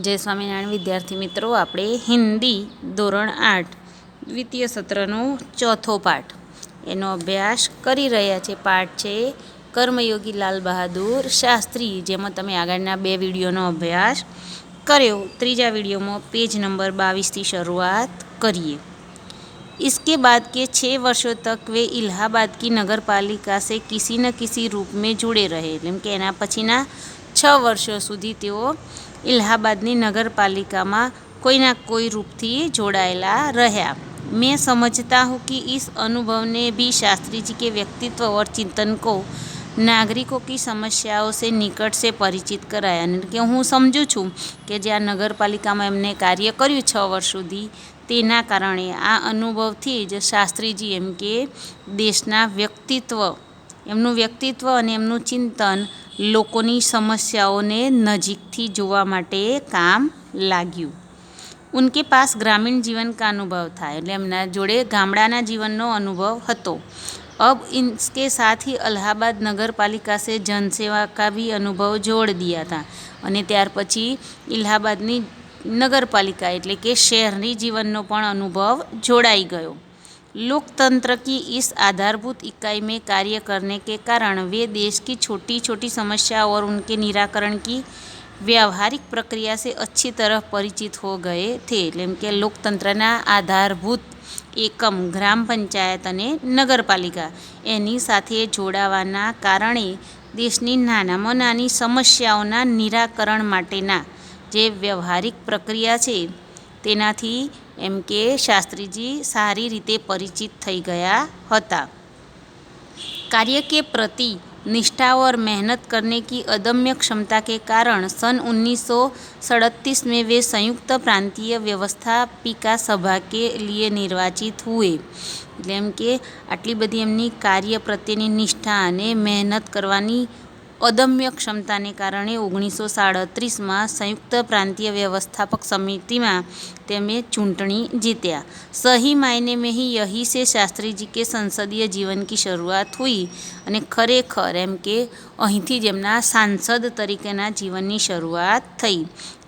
જય સ્વામિનારાયણ વિદ્યાર્થી મિત્રો, આપણે હિન્દી ધોરણ 8 દ્વિતીય સત્રનો ચોથો પાઠ એનો અભ્યાસ કરી રહ્યા છે. પાઠ છે કર્મયોગી લાલ બહાદુર શાસ્ત્રી, જેમાં તમે આગળના 2 વિડીયોનો અભ્યાસ કર્યો. ત્રીજા વિડીયોમાં પેજ નંબર 22થી શરૂઆત કરીએ. इसके बाद के 6 वर्षों तक वे इलाहाबाद की नगर पालिका से किसी न किसी रूप में जुड़े रहे. एम के एना पछीना 6 વર્ષો સુધી તેઓ इलाहाबादनी नगरपालिका में कोई ना कोई रूप थी जोड़ाયેલા रहा. मैं समझता हूँ कि इस अनुभव ने भी शास्त्री जी के व्यक्तित्व और चिंतन को नागरिकों की समस्याओं से निकट से परिचित कराया. कि हूँ समझू छूँ कि ज्यां नगरपालिका में एमने कार्य कर्यु 6 वर्ष सुधी तेना कारणे आ अनुभवथी ज शास्त्रीजी एम के देशना व्यक्तित्व एमनुं व्यक्तित्व अने एमनुं चिंतन लोकोनी समस्याओने नजीकथी जोवा माटे काम लाग्युं. उनके पास ग्रामीण जीवन का अनुभव था, एटले एमना जोड़े गामडाना जीवननो अनुभव हतो. अब इसके साथ ही इलाहाबाद नगर पालिका से जनसेवा का भी अनुभव जोड़ दिया था. अने त्यार पछी इलाहाबादनी नगरपालिका एटले के शहरी जीवननो पण अनुभव जोड़ाई गयो. लोकतंत्र की इस आधारभूत इकाई में कार्य करने के कारण वे देश की छोटी छोटी समस्याओं और उनके निराकरण की व्यावहारिक प्रक्रिया से अच्छी तरह परिचित हो गए थे. एम के लोकतंत्रना आधारभूत एकम ग्राम पंचायत अने नगरपालिका एनी साथे जोड़ावाना कारणे देशनी नानामां नानी समस्याओना निराकरण माटेना जे व्यावहारिक प्रक्रिया छे तेनाथी एम के शास्त्रीजी सारी रीते परिचित थई गया हता. कार्य के प्रति निष्ठा और मेहनत करने की अदम्य क्षमता के कारण सन 1937 में वे संयुक्त प्रांतीय व्यवस्थापिका सभा के लिए निर्वाचित हुए. एम के आटली बधी एमनी कार्य प्रत्येनी निष्ठा अने मेहनत करवानी अदम्य क्षमता ने कारण 1937 में संयुक्त प्रांतीय व्यवस्थापक समिति में तेमे चूंटणी जीत्या. सही मायने में ही यही से शास्त्री जी के संसदीय जीवन की शुरुआत हुई अने खरेखर एम के अहींथी ज एमना सांसद तरीकेना जीवननी शुरुआत थई,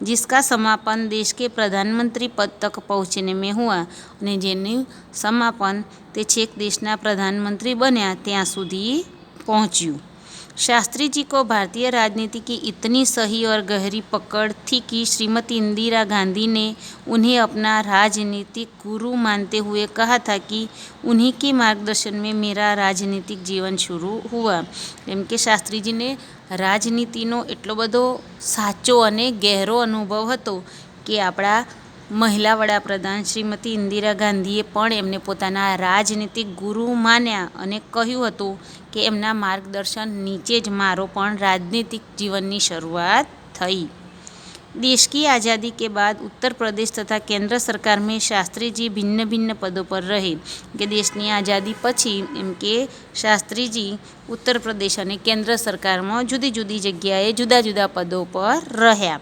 जिसका समापन देश के प्रधानमंत्री पद तक पहुँचने में हुआ अने जेनु समापन ते छेक देशना प्रधानमंत्री बन्या त्यां सुधी पहुँच्युं. शास्त्री जी को भारतीय राजनीति की इतनी सही और गहरी पकड़ थी कि श्रीमती इंदिरा गांधी ने उन्हें अपना राजनीतिक गुरु मानते हुए कहा था कि उन्हीं के मार्गदर्शन में मेरा राजनीतिक जीवन शुरू हुआ. एम के शास्त्री जी ने राजनीतिनो एटलो बधो साचो अने गहरो अनुभव हतो कि आपणा महिला वडाप्रधान श्रीमती इंदिरा गांधीए पण एमने पोताना राजनीतिक गुरु मान्या अने कह्युं हतुं कि एमना मार्गदर्शन नीचे ज मारो पण राजनीतिक जीवननी शरूआत थई. देश की आज़ादी के बाद उत्तर प्रदेश तथा केंद्र सरकार में शास्त्री जी भिन्न भिन्न पदों पर रहे. कि देशनी आज़ादी पछी एम के शास्त्री जी उत्तर प्रदेश अने केंद्र सरकार में जुदी जुदी जग्याए जुदा जुदा पदों पर रह्या.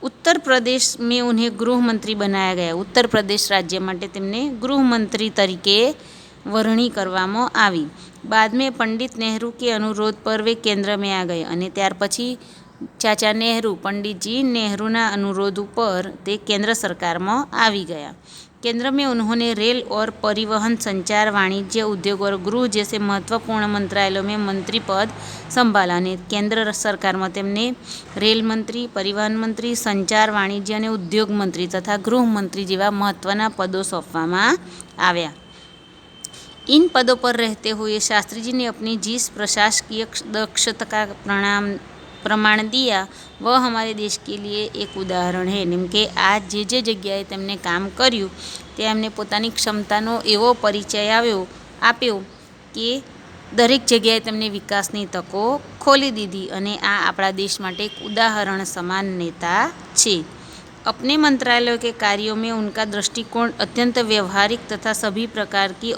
उत्तर प्रदेश में उन्हें गृह मंत्री बनाया गया. उत्तर प्रदेश राज्य माटे तेमने गृह मंत्री तरीके वरणी करवामां आवी. बाद में पंडित नेहरू के अनुरोध पर वे केंद्र में आ गए अने त्यार पछी चाचा नेहरू पंडित जी नेहरूना अनुरोध पर ते केंद्र सरकार में आवी गया. केंद्र में उन्होंने रेल और परिवहन, संचार, वाणिज्य, उद्योग और गृह जैसे महत्वपूर्ण मंत्रालयों में मंत्री पद संभाला. ने केंद्र सरकार में तेमने रेल मंत्री, परिवहन मंत्री, संचार, वाणिज्य और उद्योग मंत्री तथा गृह मंत्री जेवा महत्वना पदों सौंपवामां आव्या. इन पदों पर रहते हुए शास्त्री जी ने अपनी जिस प्रशासकीय दक्षता का प्रमाण दिया वह हमारे देश के लिए एक उदाहरण है. एम के आज जे जग्याए तेमने काम कर्युं ते एमने पोतानी क्षमतानो एवो परिचय आप्यो कि दरेक जग्याए तेमने विकासनी तको खोली दीधी अने आ आपणा देश माटे एक उदाहरण समान नेता छे. अपने मंत्रालयों के कार्यों में उनका दृष्टिकोण अत्यंत व्यवहारिक तथा सभी प्रकार की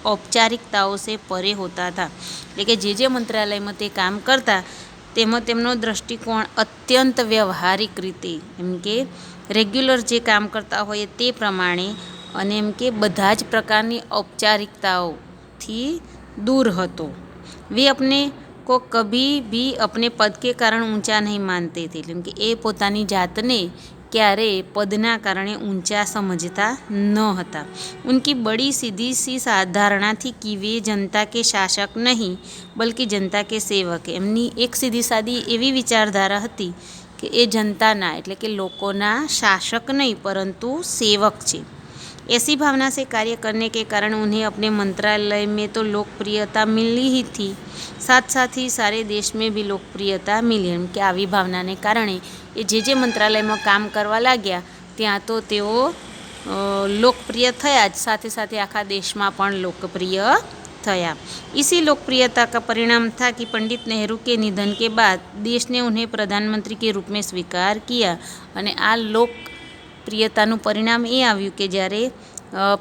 औपचारिकताओं से परे होता था. એટલે કે જે મંત્રાલયમાં તે કામ કરતા તેમાં તેમનો દૃષ્ટિકોણ અત્યંત વ્યવહારિક રીતે એમ કે રેગ્યુલર જે કામ કરતા હોય તે પ્રમાણે અને એમ કે બધા જ પ્રકારની औपचारिकताओं थी दूर હતો. वे अपने को कभी भी अपने पद के कारण ऊंचा नहीं मानते थे, એટલે કે એ પોતાની જાતને ક્યારેય પદના કારણે ઊંચા સમજતા ન હતા. ઉનકી બડી સીધી સી સાધારણા થी कि वे जनता के શાસક નહીં બલ્कि जनता के સેવક. એમની એક સીધી સાદી એવી વિચારધારા હતી કે એ જનતાના એટલે કે લોકોના શાસક નહીં પરંતુ સેવક છે. ऐसी भावना से कार्य करने के कारण उन्हें अपने मंत्रालय में तो लोकप्रियता मिली ही थी, साथ साथ ही सारे देश में भी लोकप्रियता मिली. એમ કે આવી ભાવનાને કારણે એ જે મંત્રાલયમાં કામ કરવા લાગ્યા ત્યાં તો તેઓ લોકપ્રિય થયા જ, સાથે સાથે આખા દેશમાં પણ લોકપ્રિય થયા. इसी लोकप्रियता का परिणाम था कि पंडित नेहरू के निधन के बाद देश ने उन्हें प्रधानमंत्री के रूप में स्वीकार किया. અને આ લોકપ્રિયતાનું પરિણામ એ આવ્યું કે જ્યારે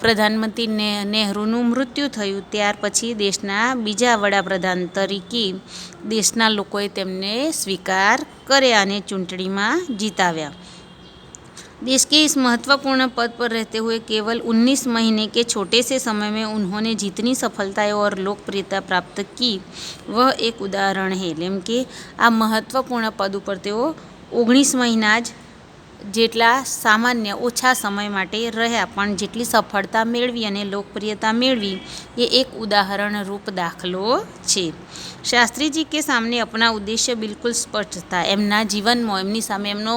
પ્રધાનમંત્રી નહેરુનું મૃત્યુ થયું ત્યાર પછી દેશના બીજા વડાપ્રધાન તરીકે દેશના લોકોએ તેમને સ્વીકાર કર્યા અને ચૂંટણીમાં જીતાવ્યા. देश के इस महत्वपूर्ण पद पर रहते हुए केवल 19 महीने के छोटे से समय में उन्होंने जितनी सफलताएं और लोकप्रियता प्राप्त की वह एक उदाहरण है. એમ કે આ મહત્વપૂર્ણ પદ ઉપર તેઓ 19 મહિના જ જેટલા સામાન્ય ઓછા સમય માટે રહ્યા પણ જેટલી સફળતા મેળવી અને લોકપ્રિયતા મેળવી એ એક ઉદાહરણ રૂપ દાખલો છે. शास्त्री जी के सामने अपना उद्देश्य बिल्कुल स्पष्ट था. એમના જીવનમાં એમની સામે એમનો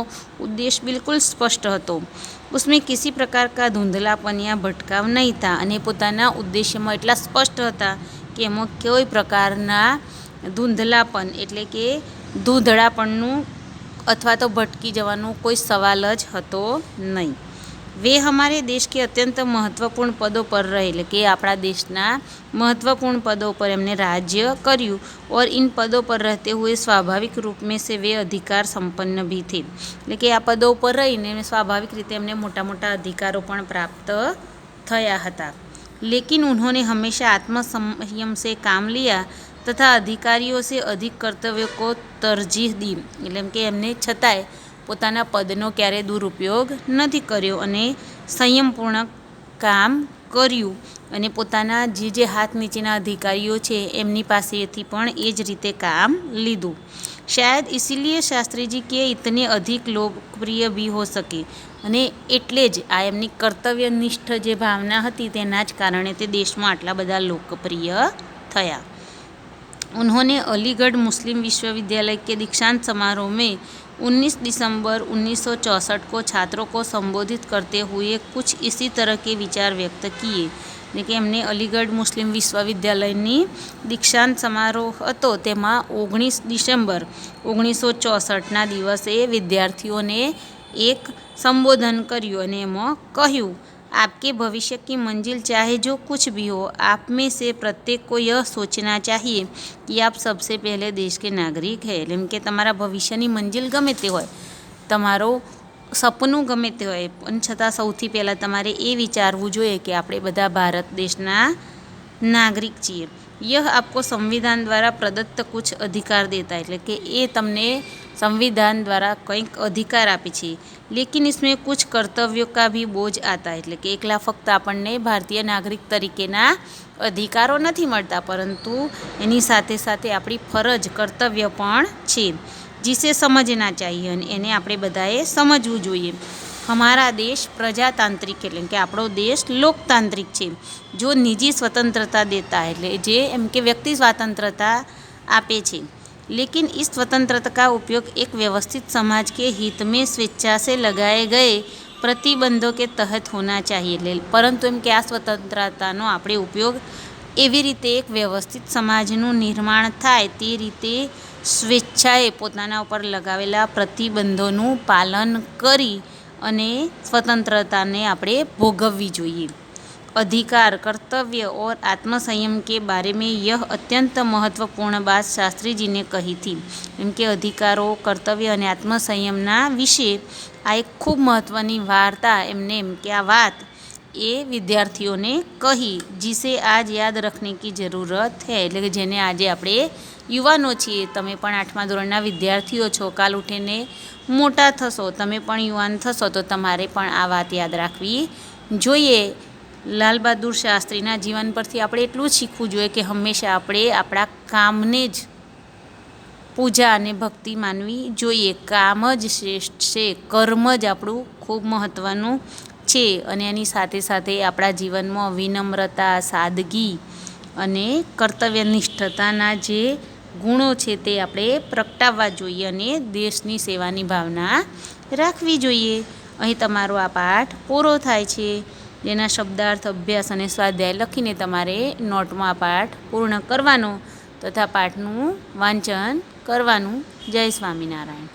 ઉદ્દેશ બિલકુલ સ્પષ્ટ હતો. उसमें किसी प्रकार का धुंधलापन या भटकाव नहीं था. અને પોતાના ઉદ્દેશ્યમાં એટલા સ્પષ્ટ હતા કે એમાં કોઈ પ્રકારના ધૂંધલાપન એટલે કે ધૂંધળાપણનું અથવા તો ભટકી જવાનો કોઈ સવાલ જ હતો નહીં. वे हमारे देश के अत्यंत महत्वपूर्ण पदों पर रहे, એટલે કે આપણા દેશના महत्वपूर्ण पदों पर એમને राज्य કર્યું और इन पदों पर रहते हुए स्वाभाविक रूप में से वे अधिकार संपन्न भी थे. એટલે કે આ પદો ઉપર રહીને સ્વાભાવિક રીતે એમને મોટા મોટા અધિકારો પણ પ્રાપ્ત થયા હતા. लेकिन उन्होंने हमेशा आत्मसंयम से काम लिया तथा अधिकारियों से अधिक कर्तव्यों को तरजीह दी. એટલે કે એમને છતાંય પોતાના પદનો ક્યારેય દુરુપયોગ નથી કર્યો અને સંયમપૂર્ણ કામ કર્યું અને પોતાના જે હાથ નીચેના અધિકારીઓ છે એમની પાસેથી પણ એ જ રીતે કામ લીધું. શાયદ इसीलिए शास्त्री जी के इतने अधिक लोकप्रिय भी हो सके. અને એટલે જ આ એમની કર્તવ્યનિષ્ઠ જે ભાવના હતી તેના જ કારણે તે દેશમાં આટલા બધા લોકપ્રિય થયા. उन्होंने अलीगढ़ मुस्लिम विश्वविद्यालय के दीक्षांत समारोह में 19 दिसंबर 1964 को छात्रों को संबोधित करते हुए कुछ इसी तरह के विचार व्यक्त किए. એટલે કે એમને અલીગઢ મુસ્લિમ વિશ્વવિદ્યાલયની દીક્ષાંત સમારોહ હતો તેમાં 19 ડિસેમ્બર 1964ના દિવસે વિદ્યાર્થીઓને એક સંબોધન કર્યું અને એમાં કહ્યું, आपके भविष्य की मंजिल चाहे जो कुछ भी हो, आप में से प्रत्येक को यह सोचना चाहिए कि आप सबसे पहले देश के नागरिक हैं. એમ કે તમારા ભવિષ્યની મંજિલ ગમે તે હોય, તમારો સપનું ગમે તે હોય, પણ છતાં સૌથી પહેલાં તમારે એ વિચારવું જોઈએ કે આપણે બધા ભારત દેશના નાગરિક છીએ. यह आपको संविधान द्वारा प्रदत्त कुछ अधिकार देता है. એટલે કે એ તમને संविधान द्वारा કંઈક અધિકાર આપે છે. लेकिन इसमें कुछ कर्तव्यों का भी बोझ आता है. એટલે કે એકલા ફક્ત આપણને ભારતીય નાગરિક તરીકેના અધિકારો નથી મળતા પરંતુ એની સાથે સાથે આપણી ફરજ કર્તવ્ય પણ છે. जिसे समझना चाहिए અને એને આપણે બધાએ સમજવું જોઈએ. हमारा देश प्रजातांत्रिक એટલે કે આપણો દેશ લોકતાંત્રિક છે. જો નિજી સ્વતંत्रता देता है એટલે જે એમ કે વ્યક્તિ સ્વતંत्रता આપે છે. लेकिन इस स्वतंत्रता का उपयोग एक व्यवस्थित समाज के हित में स्वेच्छा से लगाए गए प्रतिबंधों के तहत होना चाहिए. પરંતુ એમ કે આ સ્વતંત્રતાનો આપણે ઉપયોગ એવી રીતે એક વ્યવસ્થિત સમાજનું નિર્માણ થાય તે રીતે સ્વેચ્છાએ પોતાના ઉપર લગાવેલા પ્રતિબંધોનું પાલન કરી અને स्वतंत्रताને આપણે ભોગવવી જોઈએ. अधिकार, कर्तव्य और आत्मसंयम के बारे में यह अत्यंत महत्वपूर्ण बात शास्त्री जी ने कही थी. એમ કે અધિકારો, કર્તવ્ય અને આત્મસંયમના વિશે આ એક ખૂબ મહત્ત્વની વાર્તા એમને એમ કે આ વાત એ વિદ્યાર્થીઓને કહી, जिसे आज याद रखने की ज़रूरत है. એટલે કે જેને આજે આપણે યુવાનો છીએ, તમે પણ 8મા ધોરણના વિદ્યાર્થીઓ છો, કાલ ઉઠીને મોટા થશો, તમે પણ યુવાન થશો તો તમારે પણ આ વાત યાદ રાખવી જોઈએ. લાલ બહાદુર શાસ્ત્રીના જીવન પરથી આપણે એટલું જ શીખવું જોઈએ કે હંમેશા આપણે આપણા કામને જ પૂજા અને ભક્તિ માનવી જોઈએ. કામ જ શ્રેષ્ઠ છે, કર્મ જ આપણું ખૂબ મહત્ત્વનું છે. અને એની સાથે સાથે આપણા જીવનમાં વિનમ્રતા, સાદગી અને કર્તવ્યનિષ્ઠતાના જે ગુણો છે તે આપણે પ્રગટાવવા જોઈએ અને દેશની સેવાની ભાવના રાખવી જોઈએ. અહીં તમારો આ પાઠ પૂરો થાય છે, જેના શબ્દાર્થ, અભ્યાસ અને સ્વાધ્યાય લખીને તમારે નોટમાં આ પાઠ પૂર્ણ કરવાનો તથા પાઠનું વાંચન કરવાનું. જય સ્વામિનારાયણ.